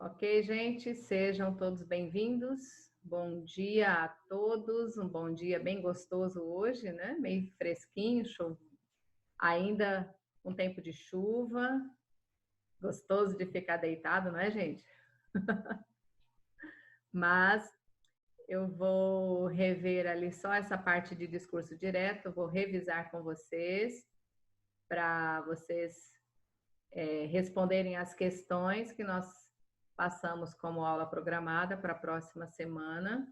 Ok, gente, sejam todos bem-vindos. Bom dia a todos, um bom dia bem gostoso hoje, né? Meio fresquinho, ainda um tempo de chuva, gostoso de ficar deitado, não é, gente? Mas eu vou rever ali só essa parte de discurso direto, vou revisar com vocês, para vocês responderem as questões que nós passamos como aula programada para a próxima semana.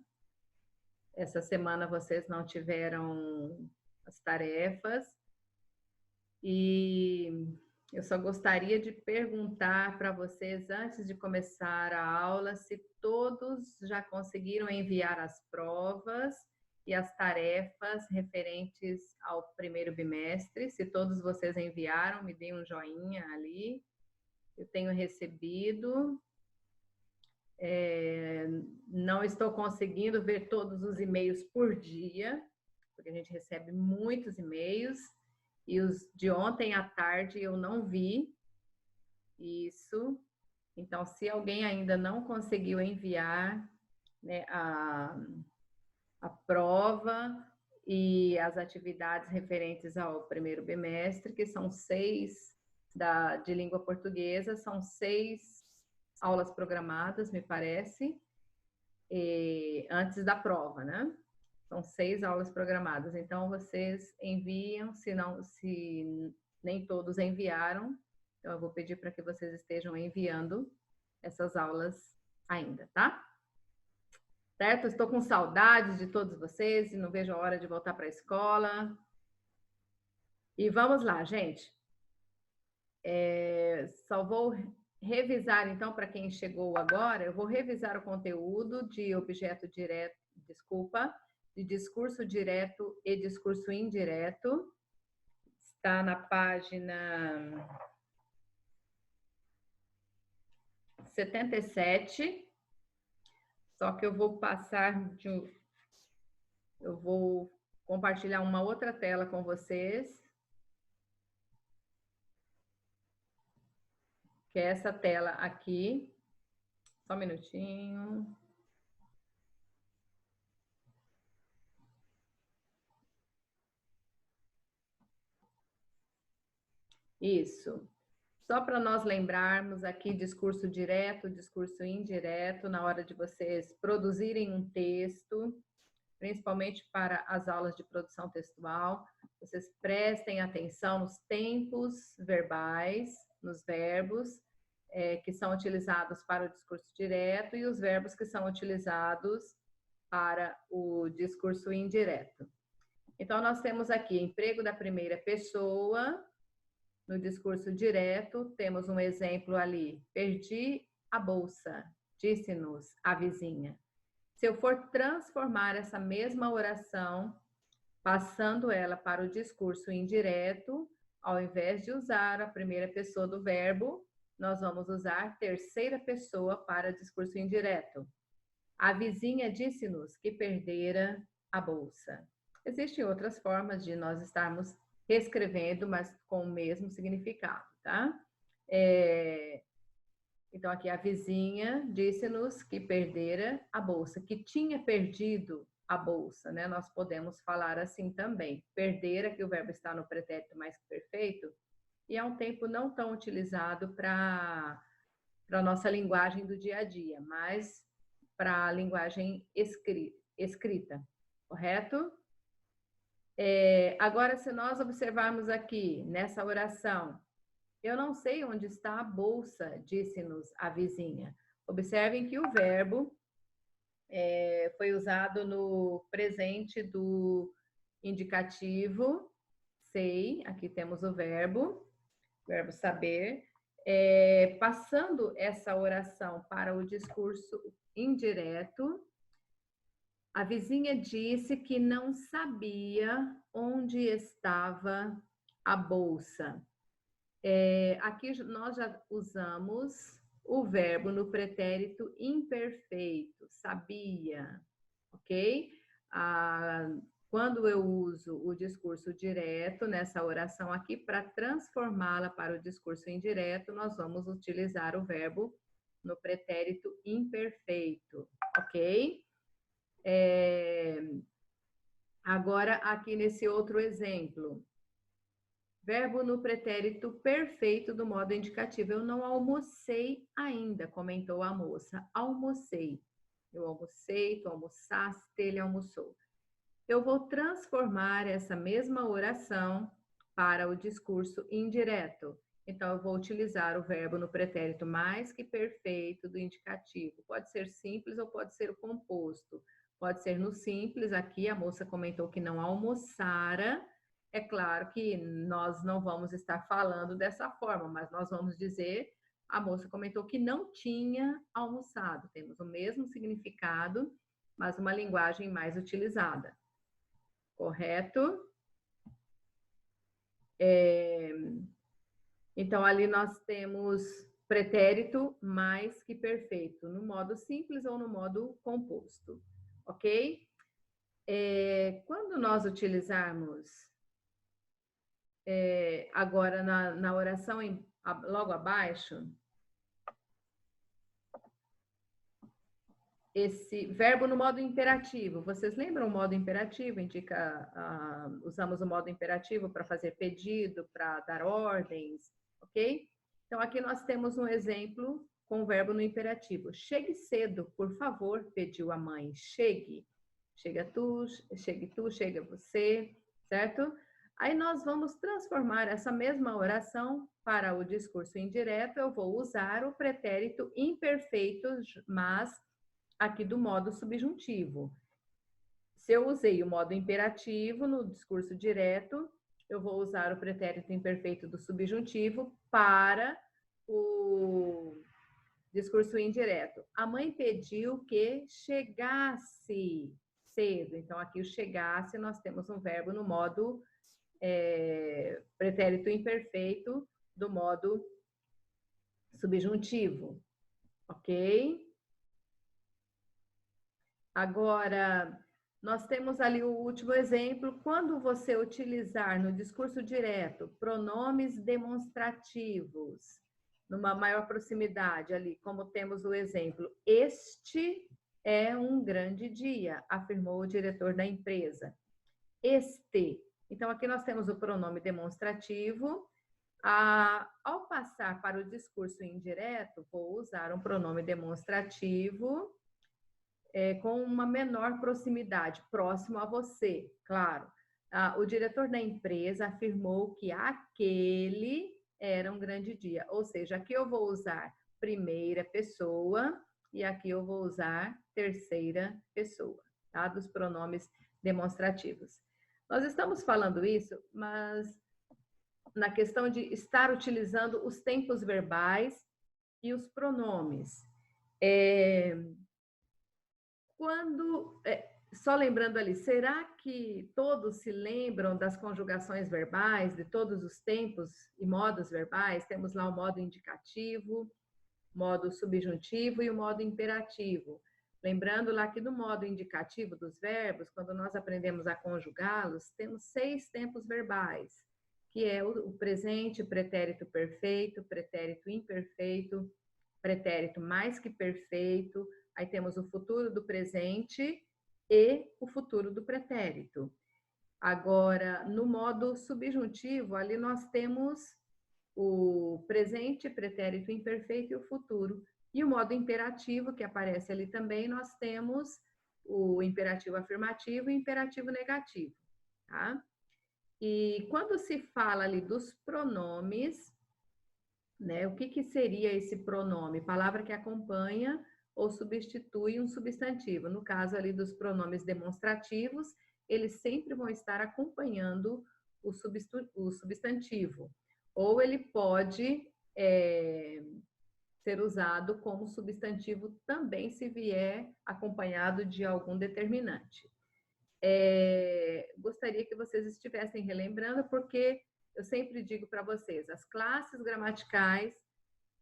Essa semana vocês não tiveram as tarefas e eu só gostaria de perguntar para vocês, antes de começar a aula, se todos já conseguiram enviar as provas e as tarefas referentes ao primeiro bimestre. Se todos vocês enviaram, me deem um joinha ali. Eu tenho recebido. Não estou conseguindo ver todos os e-mails por dia, porque a gente recebe muitos e-mails, e os de ontem à tarde eu não vi isso. Então, se alguém ainda não conseguiu enviar, né, a prova e as atividades referentes ao primeiro bimestre, que são 6 de língua portuguesa, são 6 aulas programadas, me parece, antes da prova, né? São 6 aulas programadas. Então, vocês enviam, se nem todos enviaram, então eu vou pedir para que vocês estejam enviando essas aulas ainda, tá? Certo? Estou com saudades de todos vocês e não vejo a hora de voltar para a escola. E vamos lá, gente. Só vou revisar, então, para quem chegou agora, eu vou revisar o conteúdo de objeto direto, de discurso direto e discurso indireto. Está na página 77. Só que eu vou eu vou compartilhar uma outra tela com vocês, que é essa tela aqui. Só um minutinho. Isso. Só para nós lembrarmos aqui, discurso direto, discurso indireto, na hora de vocês produzirem um texto, principalmente para as aulas de produção textual, vocês prestem atenção nos tempos verbais, nos verbos que são utilizados para o discurso direto e os verbos que são utilizados para o discurso indireto. Então, nós temos aqui emprego da primeira pessoa. No discurso direto, temos um exemplo ali. Perdi a bolsa, disse-nos a vizinha. Se eu for transformar essa mesma oração, passando ela para o discurso indireto, ao invés de usar a primeira pessoa do verbo, nós vamos usar terceira pessoa para discurso indireto. A vizinha disse-nos que perdera a bolsa. Existem outras formas de nós estarmos reescrevendo, mas com o mesmo significado, tá? Então, aqui a vizinha disse-nos que perdera a bolsa, que tinha perdido a bolsa, né? Nós podemos falar assim também. Perdera, que o verbo está no pretérito mais que perfeito, e é um tempo não tão utilizado para a nossa linguagem do dia a dia, mas para a linguagem escrita, correto? Agora, se nós observarmos aqui, nessa oração, eu não sei onde está a bolsa, disse-nos a vizinha. Observem que o verbo foi usado no presente do indicativo, sei, aqui temos o verbo saber. Passando essa oração para o discurso indireto, a vizinha disse que não sabia onde estava a bolsa. Aqui nós já usamos o verbo no pretérito imperfeito, sabia, ok? Quando eu uso o discurso direto nessa oração aqui, para transformá-la para o discurso indireto, nós vamos utilizar o verbo no pretérito imperfeito, ok? Agora, aqui nesse outro exemplo. Verbo no pretérito perfeito do modo indicativo. Eu não almocei ainda, comentou a moça. Almocei. Eu almocei, tu almoçaste, ele almoçou. Eu vou transformar essa mesma oração para o discurso indireto. Então, eu vou utilizar o verbo no pretérito mais que perfeito do indicativo. Pode ser simples ou pode ser o composto. Pode ser no simples, aqui a moça comentou que não almoçara. É claro que nós não vamos estar falando dessa forma, mas nós vamos dizer, a moça comentou que não tinha almoçado. Temos o mesmo significado, mas uma linguagem mais utilizada. Correto? Então, ali nós temos pretérito mais que perfeito, no modo simples ou no modo composto, ok? Quando nós utilizarmos agora na oração logo abaixo, esse verbo no modo imperativo. Vocês lembram o modo imperativo? Usamos o modo imperativo para fazer pedido, para dar ordens, ok? Então, aqui nós temos um exemplo com o verbo no imperativo. Chegue cedo, por favor, pediu a mãe. Chegue. Chega tu, chega você, certo? Aí nós vamos transformar essa mesma oração para o discurso indireto. Eu vou usar o pretérito imperfeito, mas aqui do modo subjuntivo. Se eu usei o modo imperativo no discurso direto, eu vou usar o pretérito imperfeito do subjuntivo para o discurso indireto. A mãe pediu que chegasse cedo. Então, aqui o chegasse, nós temos um verbo no modo pretérito imperfeito do modo subjuntivo. Ok? Agora, nós temos ali o último exemplo. Quando você utilizar no discurso direto pronomes demonstrativos, numa maior proximidade ali, como temos o exemplo, este é um grande dia, afirmou o diretor da empresa. Este. Então, aqui nós temos o pronome demonstrativo. Ao passar para o discurso indireto, vou usar um pronome demonstrativo com uma menor proximidade, próximo a você, claro. O diretor da empresa afirmou que aquele era um grande dia, ou seja, aqui eu vou usar primeira pessoa e aqui eu vou usar terceira pessoa, tá? Dos pronomes demonstrativos. Nós estamos falando isso, mas na questão de estar utilizando os tempos verbais e os pronomes. Só lembrando ali, será que todos se lembram das conjugações verbais, de todos os tempos e modos verbais? Temos lá o modo indicativo, modo subjuntivo e o modo imperativo. Lembrando lá que no modo indicativo dos verbos, quando nós aprendemos a conjugá-los, temos 6 tempos verbais, que é o presente, pretérito perfeito, pretérito imperfeito, pretérito mais que perfeito. Aí temos o futuro do presente e o futuro do pretérito. Agora, no modo subjuntivo, ali nós temos o presente, pretérito imperfeito e o futuro. E o modo imperativo, que aparece ali também, nós temos o imperativo afirmativo e o imperativo negativo, tá? E quando se fala ali dos pronomes, né, o que seria esse pronome? Palavra que acompanha ou substitui um substantivo. No caso ali dos pronomes demonstrativos, eles sempre vão estar acompanhando o substantivo. Ou ele pode ser usado como substantivo também se vier acompanhado de algum determinante. Gostaria que vocês estivessem relembrando, porque eu sempre digo para vocês, as classes gramaticais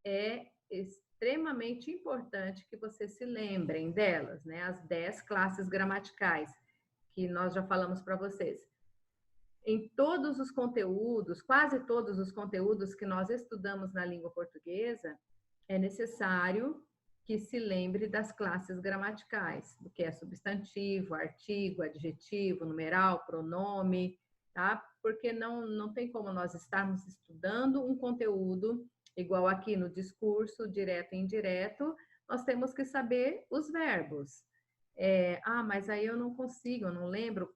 é extremamente importante que vocês se lembrem delas, né? As 10 classes gramaticais que nós já falamos para vocês. Em todos os conteúdos, quase todos os conteúdos que nós estudamos na língua portuguesa, é necessário que se lembre das classes gramaticais, do que é substantivo, artigo, adjetivo, numeral, pronome, tá? Porque não tem como nós estarmos estudando um conteúdo igual aqui no discurso, direto e indireto, nós temos que saber os verbos. Mas aí eu não consigo, eu não lembro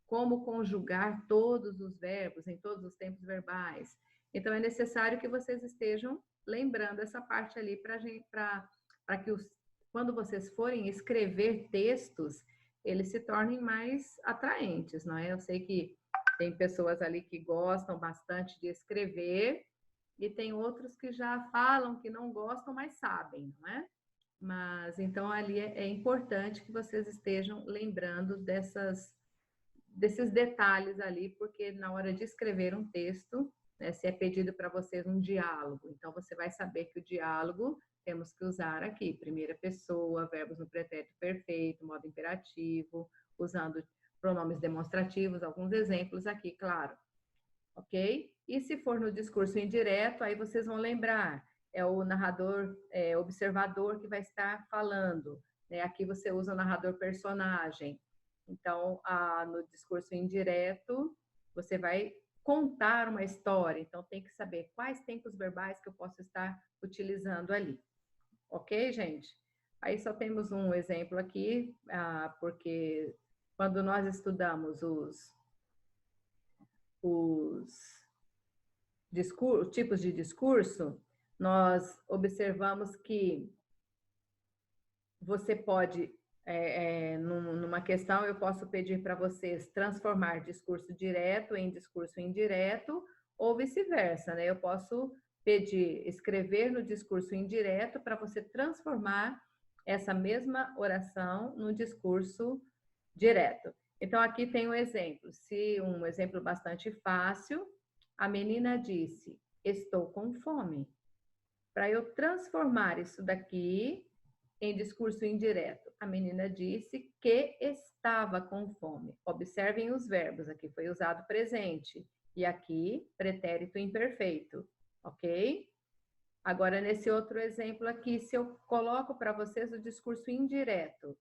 como conjugar todos os verbos em todos os tempos verbais. Então, é necessário que vocês estejam lembrando essa parte ali para que quando vocês forem escrever textos, eles se tornem mais atraentes, não é? Eu sei que tem pessoas ali que gostam bastante de escrever e tem outros que já falam que não gostam, mas sabem, não é? Mas então ali é importante que vocês estejam lembrando desses detalhes ali, porque na hora de escrever um texto, né, se é pedido para vocês um diálogo, então você vai saber que o diálogo temos que usar aqui, primeira pessoa, verbos no pretérito perfeito, modo imperativo, usando pronomes demonstrativos, alguns exemplos aqui, claro. Ok? E se for no discurso indireto, aí vocês vão lembrar, é o narrador, observador que vai estar falando, né? Aqui você usa o narrador personagem. Então, no discurso indireto, você vai contar uma história, então tem que saber quais tempos verbais que eu posso estar utilizando ali. Ok, gente? Aí só temos um exemplo aqui, porque quando nós estudamos os tipos de discurso, nós observamos que você pode, numa questão, eu posso pedir para vocês transformar discurso direto em discurso indireto, ou vice-versa, né? Eu posso pedir, escrever no discurso indireto para você transformar essa mesma oração no discurso direto. Então, aqui tem um exemplo bastante fácil. A menina disse, estou com fome. Para eu transformar isso daqui em discurso indireto, a menina disse que estava com fome. Observem os verbos, aqui foi usado presente e aqui pretérito imperfeito, ok? Agora, nesse outro exemplo aqui, se eu coloco para vocês o discurso indireto,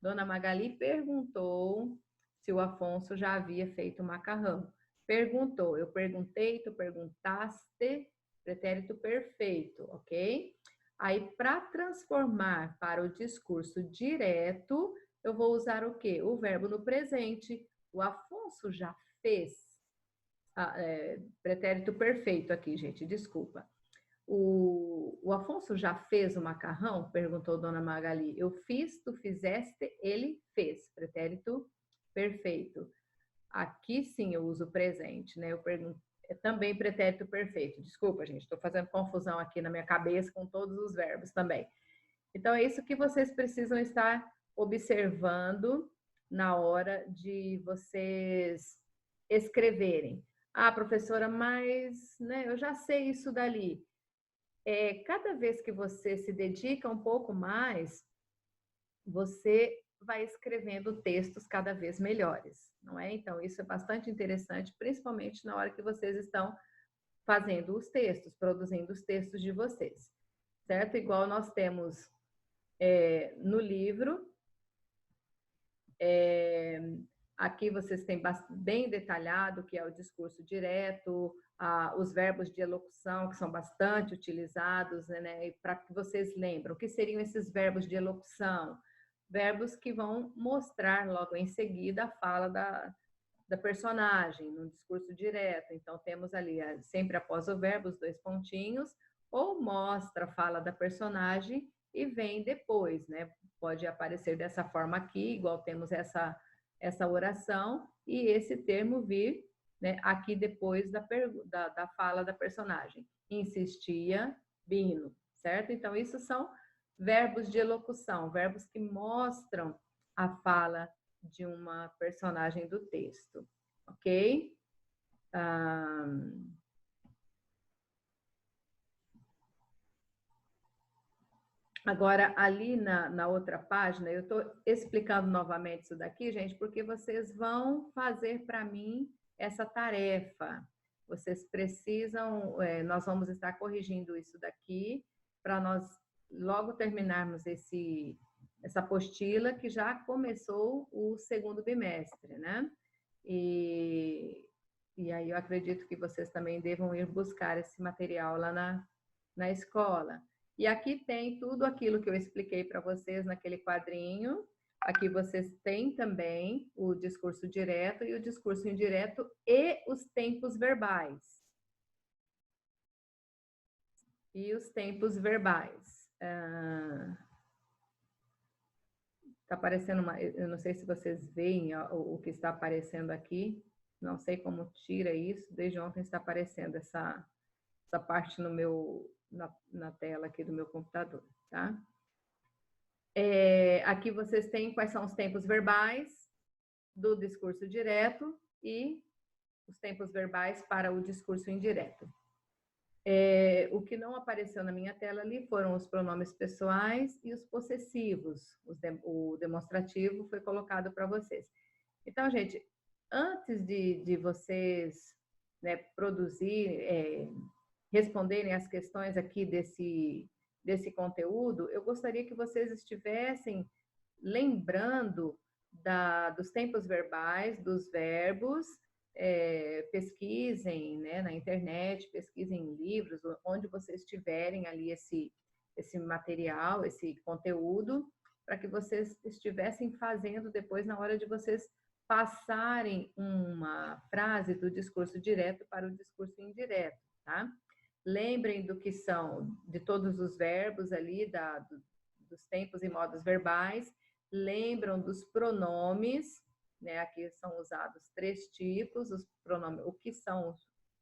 Dona Magali perguntou se o Afonso já havia feito macarrão. Perguntou, eu perguntei, tu perguntaste, pretérito perfeito, ok? Aí, para transformar para o discurso direto, eu vou usar o quê? O verbo no presente. O Afonso já fez. Pretérito perfeito aqui, gente, desculpa. O Afonso já fez o macarrão? Perguntou Dona Magali. Eu fiz, tu fizeste, ele fez. Pretérito perfeito. Aqui sim eu uso presente, né? Eu pergunto, é também pretérito perfeito. Desculpa, gente, estou fazendo confusão aqui na minha cabeça com todos os verbos também. Então é isso que vocês precisam estar observando na hora de vocês escreverem. Ah, professora, mas né, eu já sei isso dali. Cada vez que você se dedica um pouco mais, você vai escrevendo textos cada vez melhores, não é? Então, isso é bastante interessante, principalmente na hora que vocês estão fazendo os textos, produzindo os textos de vocês, certo? Igual nós temos no livro, aqui vocês têm bem detalhado que é o discurso direto, os verbos de elocução, que são bastante utilizados, né? Para que vocês lembrem, o que seriam esses verbos de elocução? Verbos que vão mostrar logo em seguida a fala da personagem, no discurso direto. Então, temos ali, sempre após o verbo, os 2 pontinhos, ou mostra a fala da personagem e vem depois, né? Pode aparecer dessa forma aqui, igual temos essa oração, e esse termo vir, né, aqui depois da fala da personagem. Insistia, Bino, certo? Então, isso são verbos de elocução, verbos que mostram a fala de uma personagem do texto, ok? Agora, ali na outra página, eu estou explicando novamente isso daqui, gente, porque vocês vão fazer para mim essa tarefa. Vocês precisam, nós vamos estar corrigindo isso daqui para nós logo terminarmos essa apostila, que já começou o segundo bimestre, né? E aí eu acredito que vocês também devam ir buscar esse material lá na escola. E aqui tem tudo aquilo que eu expliquei para vocês naquele quadrinho. Aqui vocês têm também o discurso direto e o discurso indireto e os tempos verbais. E os tempos verbais. Está aparecendo eu não sei se vocês veem o que está aparecendo aqui. Não sei como tira isso. Desde ontem está aparecendo essa parte na tela aqui do meu computador, tá? Aqui vocês têm quais são os tempos verbais do discurso direto e os tempos verbais para o discurso indireto. O que não apareceu na minha tela ali foram os pronomes pessoais e os possessivos. O demonstrativo foi colocado para vocês. Então, gente, antes de vocês, né, responderem as questões aqui desse conteúdo, eu gostaria que vocês estivessem lembrando dos tempos verbais, dos verbos. Pesquisem, né, na internet, pesquisem em livros, onde vocês tiverem ali esse material, esse conteúdo, para que vocês estivessem fazendo depois na hora de vocês passarem uma frase do discurso direto para o discurso indireto, tá? Lembrem do que são, de todos os verbos ali, dos tempos e modos verbais, lembram dos pronomes, né? Aqui são usados 3 tipos, os pronomes,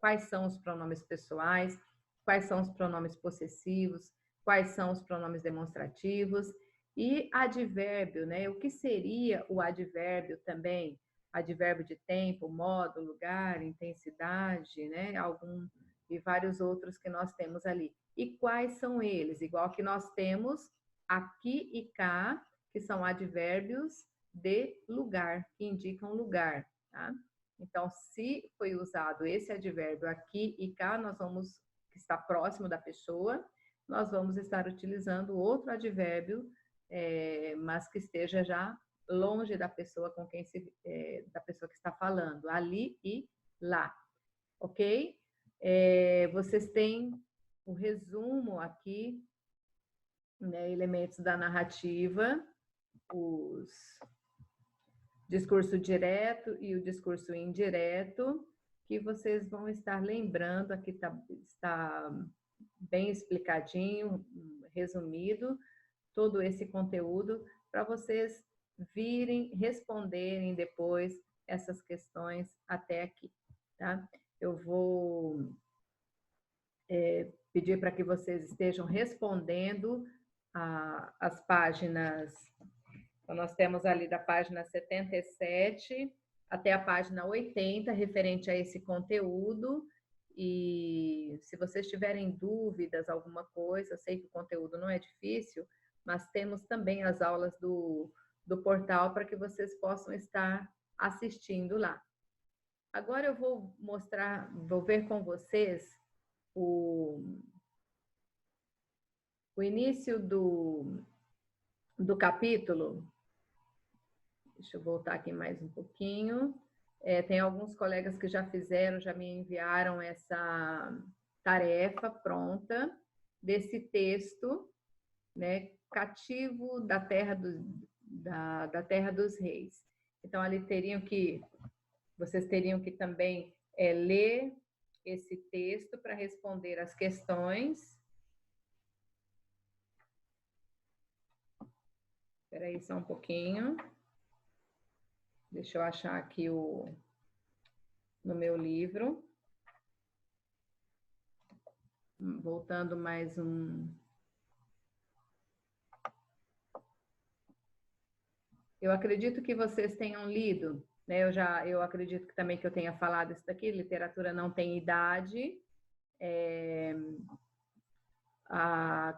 quais são os pronomes pessoais, quais são os pronomes possessivos, quais são os pronomes demonstrativos e advérbio, né? O que seria o advérbio também? Advérbio de tempo, modo, lugar, intensidade, né? E vários outros que nós temos ali. E quais são eles? Igual que nós temos aqui e cá, que são advérbios de lugar, que indicam lugar, tá? Então, se foi usado esse advérbio aqui e cá, que está próximo da pessoa, nós vamos estar utilizando outro advérbio, mas que esteja já longe da pessoa da pessoa que está falando, ali e lá, ok? Vocês têm o resumo aqui, né, elementos da narrativa, os discurso direto e o discurso indireto, que vocês vão estar lembrando, aqui está bem explicadinho, resumido, todo esse conteúdo, para vocês virem, responderem depois essas questões até aqui, tá? Eu vou pedir para que vocês estejam respondendo as páginas. Então, nós temos ali da página 77 até a página 80, referente a esse conteúdo. E se vocês tiverem dúvidas, alguma coisa, eu sei que o conteúdo não é difícil, mas temos também as aulas do portal para que vocês possam estar assistindo lá. Agora eu vou ver com vocês o início do capítulo. Deixa eu voltar aqui mais um pouquinho. Tem alguns colegas que já fizeram, já me enviaram essa tarefa pronta desse texto, né? Cativo da terra dos reis. Então, ali vocês teriam que também ler esse texto para responder as questões. Espera aí só um pouquinho. Deixa eu achar aqui no meu livro. Voltando mais um. Eu acredito que vocês tenham lido, né? Eu acredito que também que eu tenha falado isso daqui, literatura não tem idade.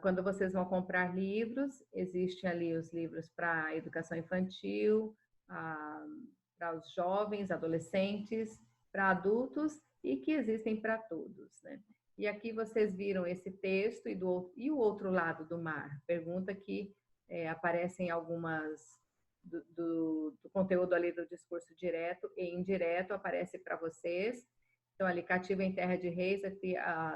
Quando vocês vão comprar livros, existem ali os livros para educação infantil, para os jovens, adolescentes, para adultos e que existem para todos, né? E aqui vocês viram esse texto e o outro lado do mar. Pergunta que aparecem algumas do conteúdo ali do discurso direto e indireto, aparece para vocês. Então, ali, Cativa em Terra de Reis, aqui,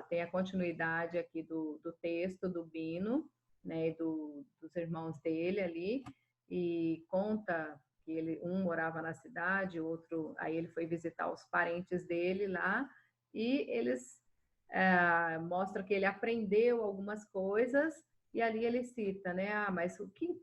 tem a continuidade aqui do texto do Bino, né, dos irmãos dele ali, e conta que um morava na cidade, o outro, aí ele foi visitar os parentes dele lá, e eles mostram que ele aprendeu algumas coisas, e ali ele cita, né, mas o que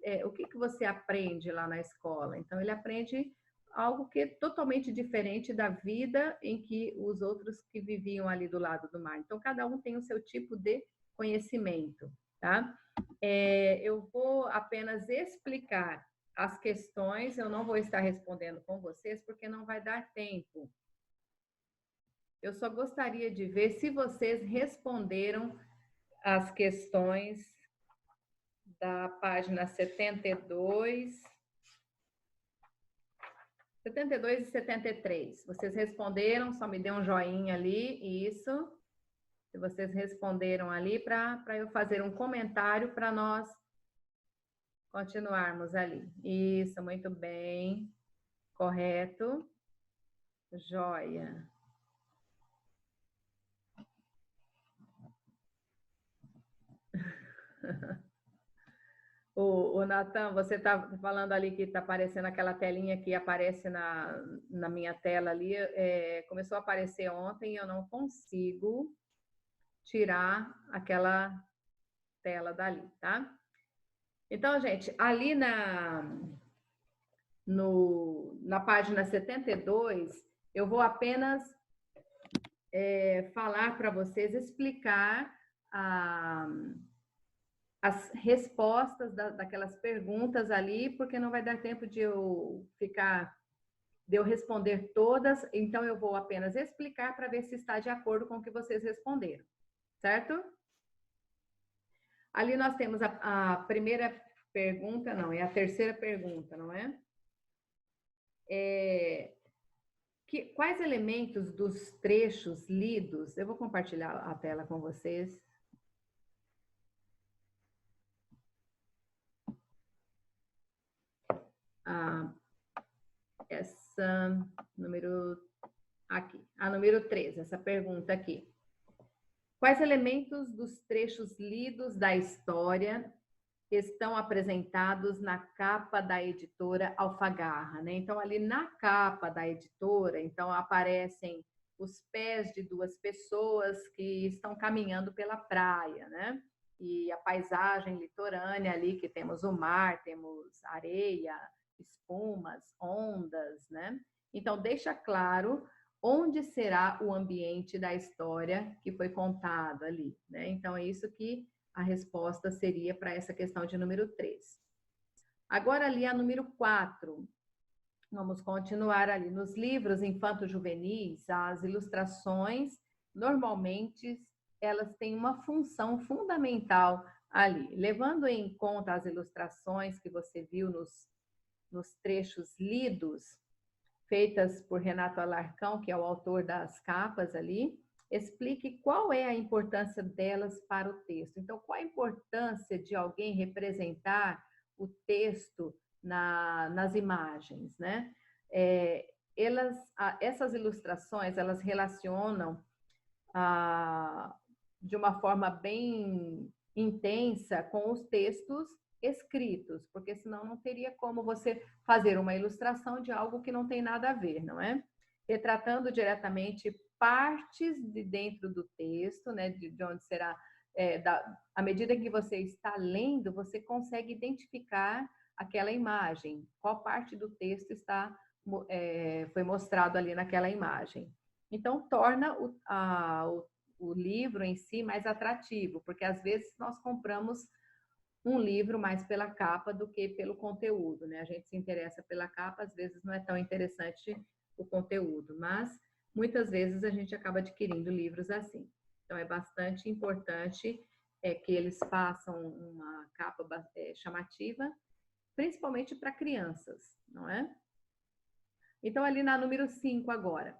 você aprende lá na escola? Então, ele aprende algo que é totalmente diferente da vida em que os outros que viviam ali do lado do mar. Então, cada um tem o seu tipo de conhecimento, tá? Eu vou apenas explicar as questões, eu não vou estar respondendo com vocês, porque não vai dar tempo. Eu só gostaria de ver se vocês responderam as questões da página 72 e 73. Vocês responderam, só me dê um joinha ali, isso. Se vocês responderam ali, para eu fazer um comentário para nós continuarmos ali. Isso, muito bem. Correto. Joia. O Natan, você está falando ali que está aparecendo aquela telinha que aparece na minha tela ali, começou a aparecer ontem e eu não consigo tirar aquela tela dali, tá? Então, gente, ali na página 72, eu vou apenas falar para vocês, explicar as respostas daquelas perguntas ali, porque não vai dar tempo de eu responder todas, então eu vou apenas explicar para ver se está de acordo com o que vocês responderam, certo? Ali nós temos a primeira pergunta, não, é a terceira pergunta, não é? Quais elementos dos trechos lidos, eu vou compartilhar a tela com vocês. Essa número aqui, a número 3, essa pergunta aqui. Quais elementos dos trechos lidos da história estão apresentados na capa da editora Alfagarra, né? Então, ali na capa da editora, então aparecem os pés de duas pessoas que estão caminhando pela praia, né? E a paisagem litorânea ali, que temos o mar, temos areia, espumas, ondas, né? Então, deixa claro onde será o ambiente da história que foi contado ali, né? Então, é isso que a resposta seria para essa questão de número 3. Agora, ali a número 4. Vamos continuar ali. Nos livros infanto-juvenis, as ilustrações, normalmente, elas têm uma função fundamental ali. Levando em conta as ilustrações que você viu nos trechos lidos, feitas por Renato Alarcão, que é o autor das capas ali, explique qual é a importância delas para o texto. Então, qual a importância de alguém representar o texto nas imagens, né? Essas ilustrações, elas relacionam de uma forma bem intensa com os textos escritos, porque senão não teria como você fazer uma ilustração de algo que não tem nada a ver, não é? Retratando diretamente partes de dentro do texto, né, de onde será, à medida que você está lendo, você consegue identificar aquela imagem, qual parte do texto foi mostrado ali naquela imagem. Então, torna o livro em si mais atrativo, porque às vezes nós compramos um livro mais pela capa do que pelo conteúdo, né? A gente se interessa pela capa, às vezes não é tão interessante o conteúdo, mas muitas vezes a gente acaba adquirindo livros assim. Então, é bastante importante que eles façam uma capa chamativa, principalmente para crianças, não é? Então, ali na número 5 agora.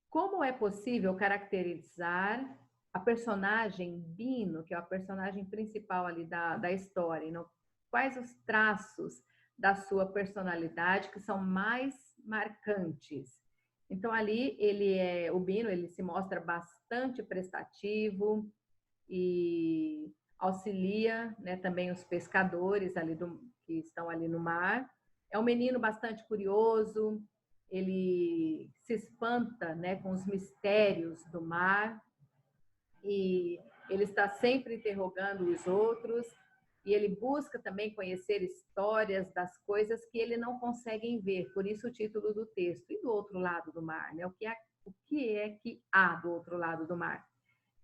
Como é possível caracterizar a personagem Bino, que é a personagem principal ali da história, não? Quais os traços da sua personalidade que são mais marcantes. Então ali o Bino, ele se mostra bastante prestativo e auxilia, né, também os pescadores ali que estão ali no mar. É um menino bastante curioso, ele se espanta, né, com os mistérios do mar e ele está sempre interrogando os outros e ele busca também conhecer histórias das coisas que ele não consegue ver, por isso o título do texto. E do outro lado do mar, né? O que é que há do outro lado do mar?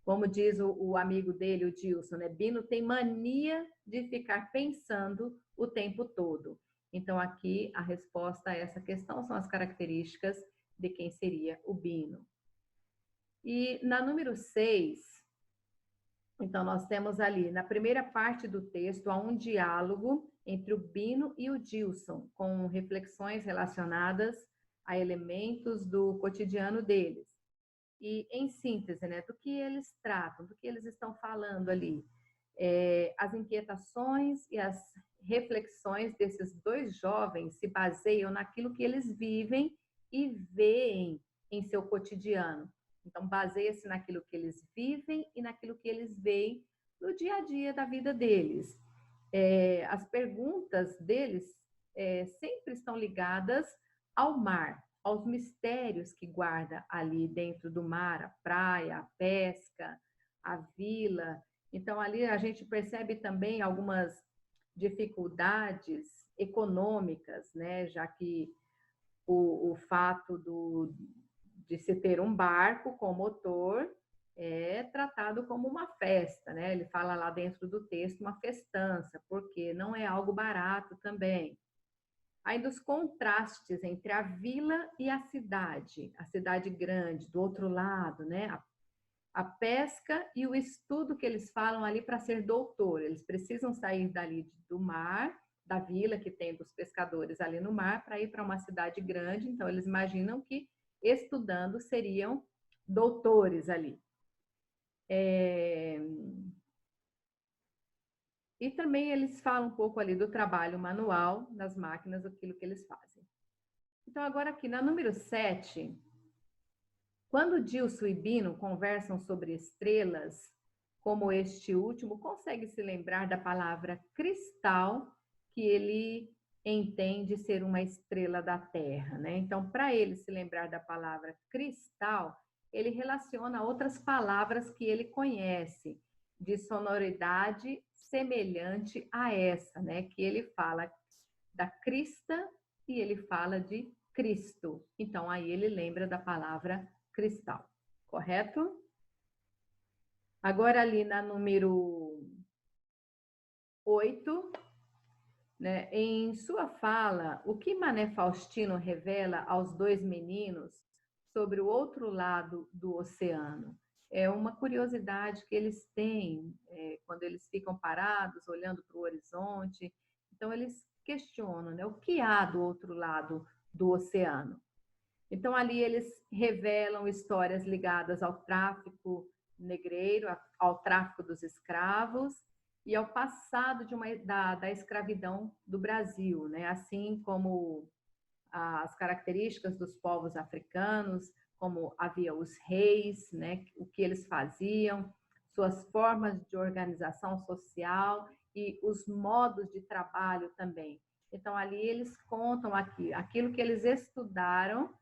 Como diz o amigo dele, o Dilson, né? Bino tem mania de ficar pensando o tempo todo. Então, aqui a resposta a essa questão são as características de quem seria o Bino. E na número 6, então, nós temos ali, na primeira parte do texto, há um diálogo entre o Bino e o Dilson, com reflexões relacionadas a elementos do cotidiano deles. E, em síntese, né, do que eles tratam, do que eles estão falando ali. As inquietações e as reflexões desses dois jovens se baseiam naquilo que eles vivem e veem em seu cotidiano. Então, baseia-se naquilo que eles vivem e naquilo que eles veem no dia a dia da vida deles. As perguntas deles sempre estão ligadas ao mar, aos mistérios que guarda ali dentro do mar, a praia, a pesca, a vila. Então, ali a gente percebe também algumas dificuldades econômicas, né? Já que o fato de se ter um barco com motor é tratado como uma festa, né? Ele fala lá dentro do texto uma festança, porque não é algo barato também. Ainda os contrastes entre a vila e a cidade grande, do outro lado, né? A pesca e o estudo que eles falam ali para ser doutor. Eles precisam sair dali do mar, da vila que tem dos pescadores ali no mar, para ir para uma cidade grande. Então, eles imaginam que estudando seriam doutores ali. E também eles falam um pouco ali do trabalho manual das máquinas, aquilo que eles fazem. Então, agora aqui na número 7, quando Dilson e Bino conversam sobre estrelas, como este último, consegue se lembrar da palavra cristal, que ele entende ser uma estrela da Terra, né? Então, para ele se lembrar da palavra cristal, ele relaciona outras palavras que ele conhece, de sonoridade semelhante a essa, né? Que ele fala da crista e ele fala de Cristo. Então, aí ele lembra da palavra cristal, correto? Agora, ali na número 8, né, em sua fala, o que Mané Faustino revela aos dois meninos sobre o outro lado do oceano? É uma curiosidade que eles têm quando eles ficam parados, olhando para o horizonte. Então, eles questionam, né, o que há do outro lado do oceano? Então, ali eles revelam histórias ligadas ao tráfico negreiro, ao tráfico dos escravos e ao passado da escravidão do Brasil, né? Assim como as características dos povos africanos, como havia os reis, né? O que eles faziam, suas formas de organização social e os modos de trabalho também. Então, ali eles contam aquilo que eles estudaram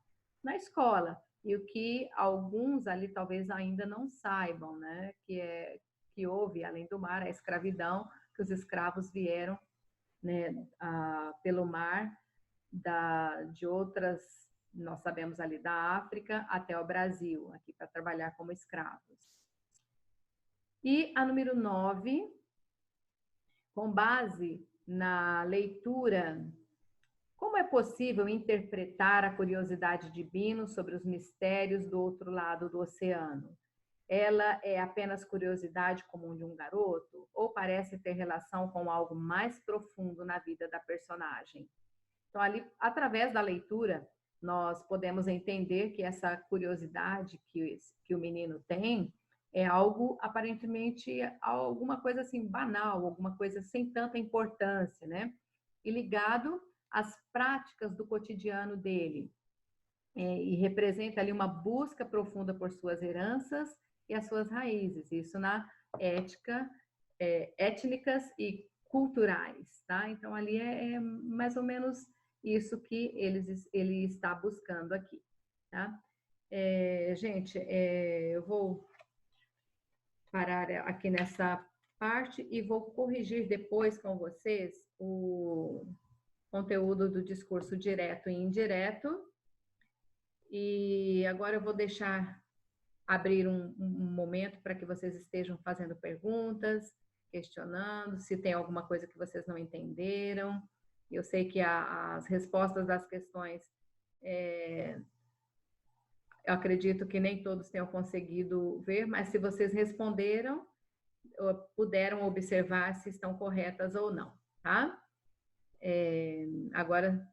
na escola e o que alguns ali talvez ainda não saibam, né? Que houve, além do mar, a escravidão, que os escravos vieram, né, pelo mar de outras, nós sabemos ali da África até o Brasil, aqui para trabalhar como escravos. E a número 9, com base na leitura, como é possível interpretar a curiosidade de Bino sobre os mistérios do outro lado do oceano? Ela é apenas curiosidade comum de um garoto ou parece ter relação com algo mais profundo na vida da personagem? Então, ali, através da leitura, nós podemos entender que essa curiosidade que o menino tem é algo aparentemente alguma coisa assim banal, alguma coisa sem tanta importância, né? E ligado às práticas do cotidiano dele. E representa ali uma busca profunda por suas heranças e as suas raízes, isso na ética, étnicas e culturais, tá? Então ali é mais ou menos isso que ele está buscando aqui, tá? Gente, eu vou parar aqui nessa parte e vou corrigir depois com vocês o conteúdo do discurso direto e indireto. E agora eu vou deixar abrir um momento para que vocês estejam fazendo perguntas, questionando, se tem alguma coisa que vocês não entenderam. Eu sei que as respostas das questões, eu acredito que nem todos tenham conseguido ver, mas se vocês responderam, puderam observar se estão corretas ou não, tá? Agora